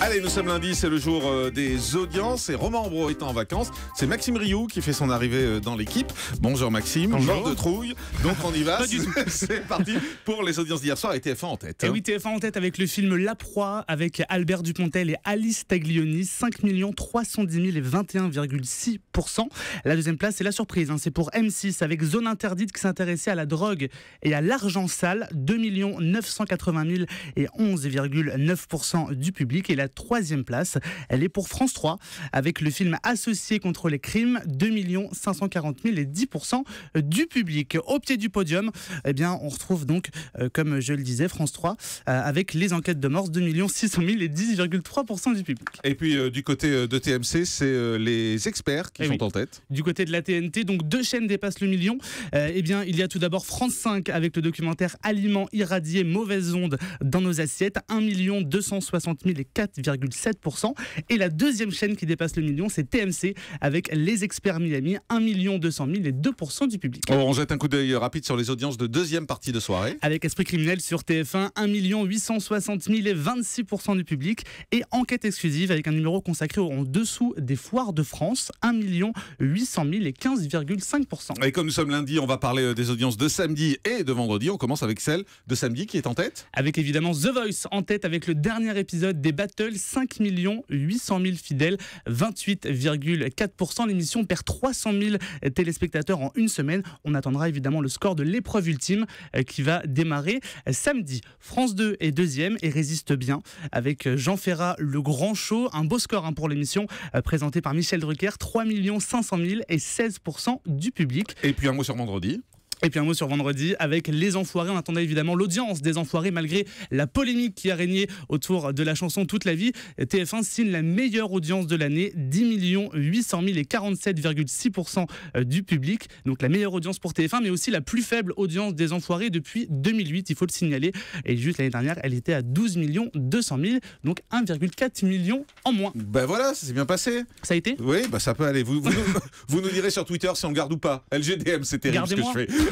Allez, nous sommes lundi, c'est le jour des audiences et Romain Ambro est en vacances. C'est Maxime Rioux qui fait son arrivée dans l'équipe. Bonjour Maxime, mort de trouille. Donc on y va, c'est parti pour les audiences d'hier soir et TF1 en tête. Et oui, TF1 en tête avec le film La Proie avec Albert Dupontel et Alice Taglioni, 5 310 000 et 21,6%. La deuxième place, c'est la surprise, c'est pour M6 avec Zone Interdite qui s'intéressait à la drogue et à l'argent sale, 2 980 000 et 11,9% du public. Et la troisième place, elle est pour France 3 avec le film Associé contre les crimes, 2 540 000 et 10% du public. Au pied du podium, eh bien, on retrouve donc, comme je le disais, France 3 avec Les Enquêtes de Morse, 2 600 000 et 10,3% du public. Et puis du côté de TMC, c'est les experts qui sont en tête. Du côté de la TNT, donc 2 chaînes dépassent le million. Eh bien, il y a tout d'abord France 5 avec le documentaire Aliments irradiés, mauvaises ondes dans nos assiettes, 1 260 000 et 4,7%. Et la deuxième chaîne qui dépasse le million, c'est TMC avec Les Experts Miami, 1 200 000 et 2% du public. On jette un coup d'œil rapide sur les audiences de deuxième partie de soirée. Avec Esprit criminel sur TF1, 1 860 000 et 26% du public. Et Enquête exclusive avec un numéro consacré en dessous des foires de France, 1 800 000 et 15,5%. Et comme nous sommes lundi, on va parler des audiences de samedi et de vendredi. On commence avec celle de samedi qui est en tête. Avec évidemment The Voice en tête avec le dernier épisode des Battles, 5 800 000 fidèles, 28,4%. L'émission perd 300 000 téléspectateurs en une semaine. On attendra évidemment le score de l'épreuve ultime qui va démarrer samedi. France 2 est deuxième et résiste bien avec Jean Ferrat, Le Grand Show. Un beau score pour l'émission présentée par Michel Drucker, 3 500 000 et 16% du public. Et puis un mot sur vendredi. Et puis un mot sur vendredi avec Les Enfoirés. On attendait évidemment l'audience des Enfoirés malgré la polémique qui a régné autour de la chanson Toute la vie. TF1 signe la meilleure audience de l'année, 10 800 000 et 47,6% du public. Donc la meilleure audience pour TF1, mais aussi la plus faible audience des Enfoirés depuis 2008, il faut le signaler. Et juste l'année dernière, elle était à 12 200 000, donc 1,4 million en moins. Ben voilà, ça s'est bien passé. Ça a été ? Oui, bah ça peut aller. Vous nous direz sur Twitter si on garde ou pas. LGDM, c'est terrible ce que je fais.